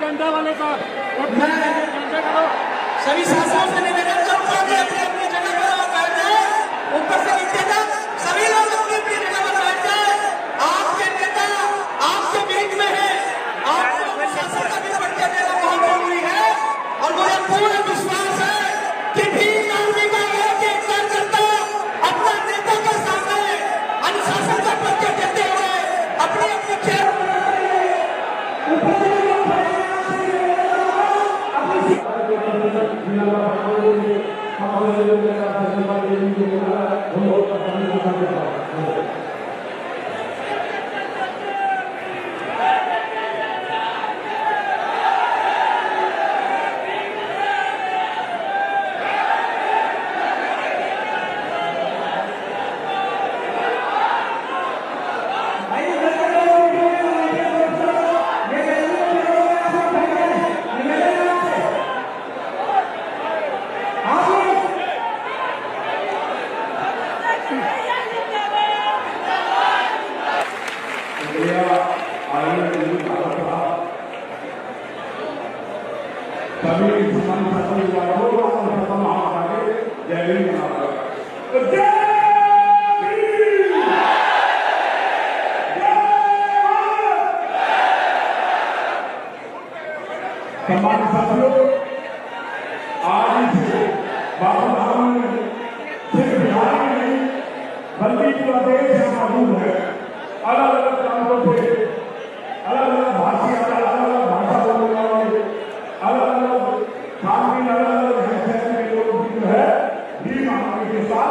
डंडा वाले का सभी शासकों से निवेदन करूंगा कि अपनी अपनी जगह पर बैठ जाए, ऊपर से नीचे तक सभी लोग अपनी अपनी जगह पर बैठ जाए। आपके नेता आपके बीच में है, आपको प्रशासन का भी परिचय देना बहुत जरूरी है और मुझे पूरा विश्वास है कि भीम आर्मी का एक कार्यकर्ता अपना नेता के सामने अनुशासन का परिचय देते हुए अपनी अपनी सम्मानित साथियों, आज बाबा साहब सिर्फ बिहार में नहीं बल्कि पूरा देश यहाँ मौजूद है। अलग अलग प्रांतों से अलग अलग भाषी, अलग अलग भाषा बोलने वाले, अलग अलग खानपीन, अलग अलग हैसियत के लोग भी जो है भीम आर्मी के साथ,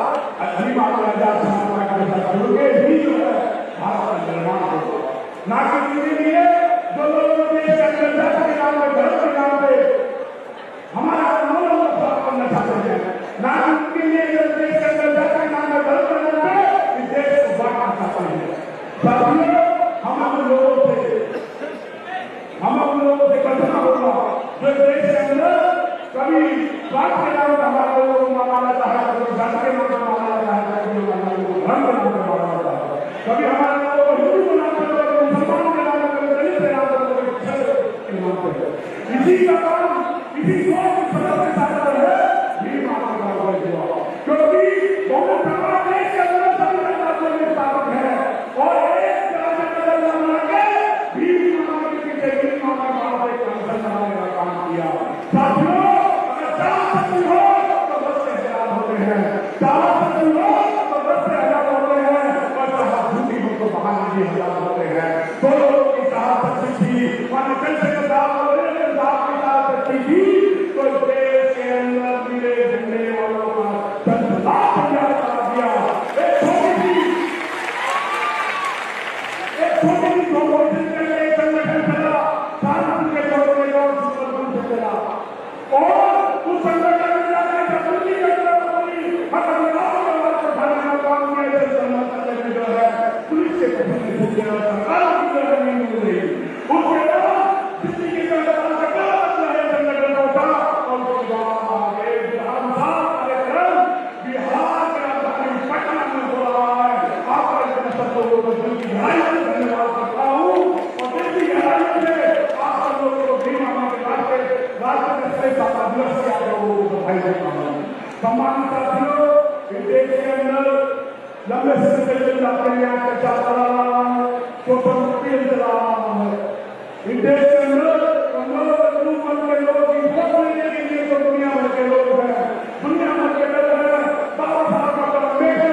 भीम आर्मी आजाद समाज के साथ जुड़ के भी जो है भारत का निर्माण होगा। ना कि लिए जो लोगों के के नाम पे, धर्म के नाम पे हमारा करना चाहते हैं, ना उनके लिए देश के अंदर के नाम पे, धर्म के नाम पे इस देश को बांटना चाहते हैं। साथियों, हम उन लोगों से बचना होगा जो देश के अंदर कभी स्वार्थ के नाम पर हमारे लोगों को माना जाता है, कभी धर्म के नाम पर माना जाता है, कभी हमारे लोगों को धर्म के नाम पर माना जाता है, कभी हमारे लोगों को हिंदू के नाम पर, कभी मुसलमान के नाम पर, कभी दलित के नाम पर, कभी क्षत्रिय के नाम पर। इसी का काम, इसी सोच की समझ के साथ है भीम आर्मी का उदय हुआ, क्योंकि बहुत बड़ा देश के अंदर सभी राज्यों में ताकत है और एक राज्य के अंदर मिलकर भीम आर्मी के भीम आर्मी का एक संगठन बनाने का काम किया। साथियों, अगर चार शत्रु हो तो 10 से हजार होते हैं, चार शत्रु हो तो 10 से हजार होते हैं और चार झूठी हो तो बाहर भी हजार होते हैं। दोनों लोग की चार शक्ति थी, माने कल से तो देश के अंदर मिले झंडे वालों का संसलाप करा दिया। एक छोटी संगठन चला, शांति के तौर में और सुंदरबन से चला और उस संगठन में जाकर कबूली करना पड़ी। काम किया जो है पुलिस के सरकार की नहीं मिल रही। उसके बाद जिंदगी के धन्यवाद करता हूँ और देश की गहराइयों से आप सब लोगों को भीम आर्मी के राष्ट्र में सही स्थापना दिवस के आप लोगों को बधाई देता हूँ। सम्मानित साथियों, इस देश के अंदर लंबे समय से चल जाते हैं अत्याचार चला रहा है, शोषण उत्पीड़न चला रहा है। इस देश के अंदर के लोग लेने के लिए तो दुनिया भर के लोग हैं, दुनिया भर के लोग हैं। बाबा साहब का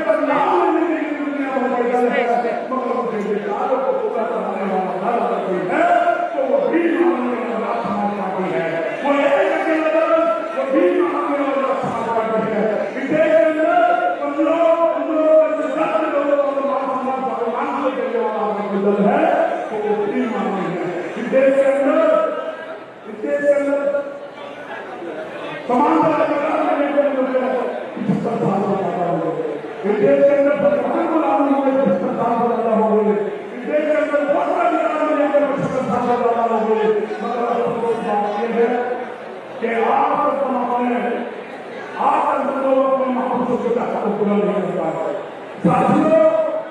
पर नाम लेने के लिए दुनिया भर के लोग हैं, मगर उनके विचारों को पूरा करने वाला कोई है तो वो भीम आर्मी वाला समाज पार्टी है। वो एक अकेला दल, वो भीम आर्मी वाला समाज पार्टी है। इस देश के अंदर हम लोग दल है तो वो भीम आर्मी है। इस देश के अंदर इस देश के अंदर संविधान को लागू होने में 75 साल ज्यादा हो गए। इस देश के अंदर बहुत सारा अधिकार मिलने में 75 साल ज्यादा हो गए। मगर अफसोस की बात यह है कि आज तक हमारे लोग अपने महापुरुषों के तहत को पूरा नहीं कर पा रहे। साथियों,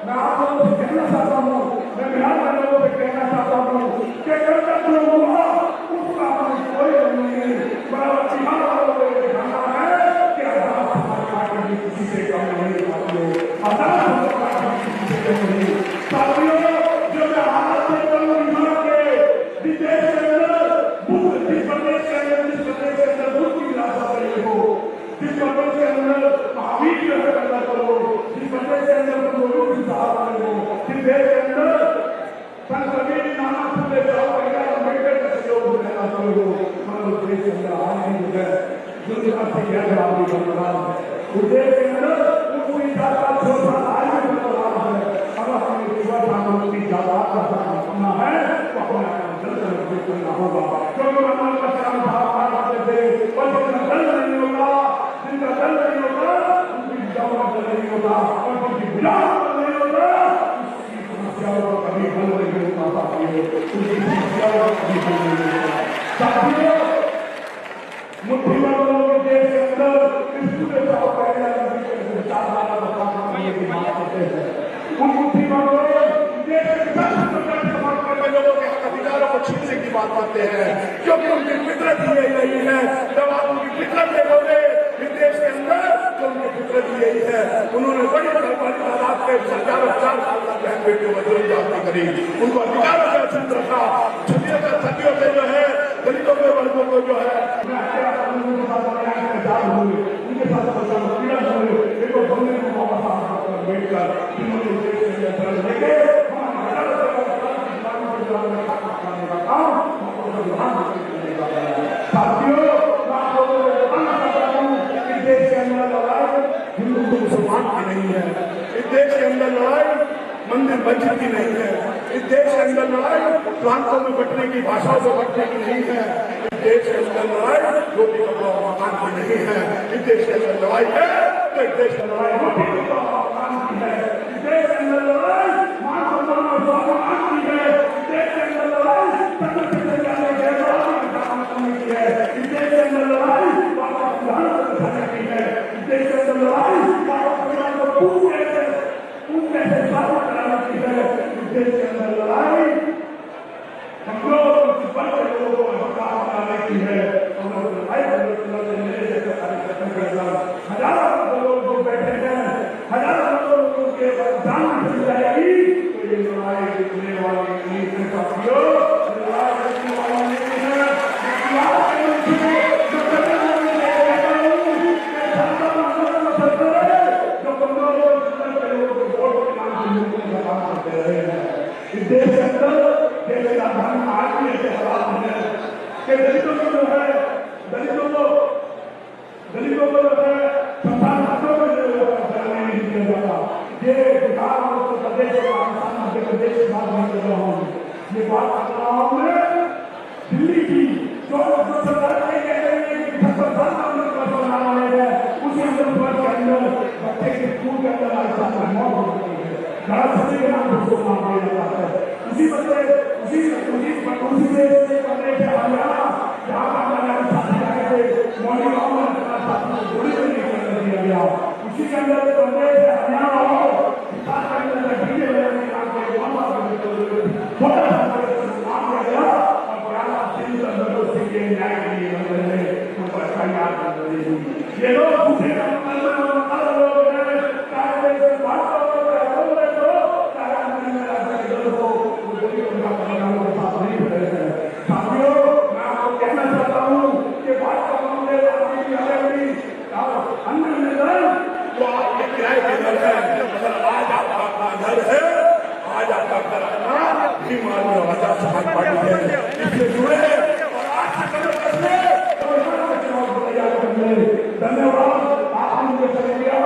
मैं आप लोगों से कहना चाहता हूँ, मैं बिहार के लोगों से कहना चाहता हूँ कि कल तक जो हुआ उसका हमें कोई नहीं है। बराबर बिहार वालों को ये दिखाना है कि आजाद समाज पार्टी किसी से कम नहीं पाती है। आजाद समाज पार्टी किसी से कम नहीं। साथियों, जो मैं हालत देखता हूँ बिहार के विदेश के अंदर बुद्ध, जिस प्रदेश के अंदर बुद्ध की विरासत रही हो, जिस प्रदेश के अंदर महावीर की पैदा करो, जिस प्रदेश के अंदर गुरु की सहारा हो, जिस देश के अंदर संत कबीर नाना फुले अम्बेडकर का सहयोग रहना करो, मगर उस देश के अंदर आज नहीं है दुनिया से क्या जवाब भी बन रहा है। उस देश के अंदर पूरी जात छोटा आज भी बन रहा है। अगर हमें युवा सामने की जात का सामना है तो हमें जल्द करना होगा, क्योंकि हमारे बच्चा थे और जिनका दल नहीं होगा, जिनका दल नहीं होगा उनकी जवाब नहीं होगा और उनकी विरासत नहीं होगा, उसकी समस्याओं का कभी हल नहीं हो पाता है, उनकी समस्याओं का कभी हल नहीं होगा। साथियों, मुठ्ठीभर लोगों के देश के अंदर इस पूरे साल पहले उन मुठ्ठीभर लोग देश के लोगों के अधिकारों को छीनने की बात करते हैं, क्योंकि उनकी फितरत ही यही नहीं है। जब आप उनकी फितरत देखोगे इस देश के अंदर तो उनकी फितरत ही यही है। उन्होंने बड़ी तादाद के 4,000 साल तक बहन बेटियों को जुल्म जाती करी, उनको अधिकारों से अछूत रखा। सदियों से जो है दलितों के वर्गों को जो है उनके साथ पीड़ा हुए देखो बंदे को वापस बैठकर हिंदू मुसलमान की नहीं है, इस देश के अंदर लड़ाई मंदिर मस्जिद की नहीं है, इस देश के अंदर लड़ाई प्रांतों में बंटने की, भाषाओं से बंटने की नहीं है, इस देश के अंदर लड़ाई रोटी कपड़ा मकान की नहीं है। इस देश के अंदर लड़ाई है तो इस देश की लड़ाई रोटी कपड़ा मकान की है। इस देश के अंदर लड़ाई मान सम्मान और स्वाभिमान की है। इस देश के अंदर लड़ाई की है। इस देश के अंदर लड़ाई की है। इस देश के अंदर लड़ाई इस देश के अंदर लड़ाई हम लोग लोगों को अधिकार बनाने की है। हजारों लोग जो बैठे हैं, हजारों लोगों के जान मिल जाएगी तो ये लड़ाई जीतने वाली नहीं है। साथियों, लड़ाई जीतने वाली नहीं है। इस देश के अंदर देश की राजधानी में आज भी ऐसे हालात हैं कि दलितों को जो है संस्थान हाथों में नहीं दिया जाता। ये बिहार और उत्तर प्रदेश और राजस्थान मध्य प्रदेश की बात नहीं कर रहा हूँ, ये बात कर रहा हूँ मैं दिल्ली की जो सरकार बना रहे हैं उसी अंदर के अंदर बच्चे के स्कूल के अंदर राजस्थान में मौत हो गई है। के नाम पर उसको नाम दिया जाता है। उसी प्रदेश हरियाणा जहाँ पर मोदी गाँव में थोड़ी कर दिया गया, उसी के अंदर प्रदेश हरियाणा और ये लोग आज आपका घर आना भी मालूम आजाद समाज पार्टी है, इससे जुड़े और आज धन्यवाद। आपने मुझे समझ लिया।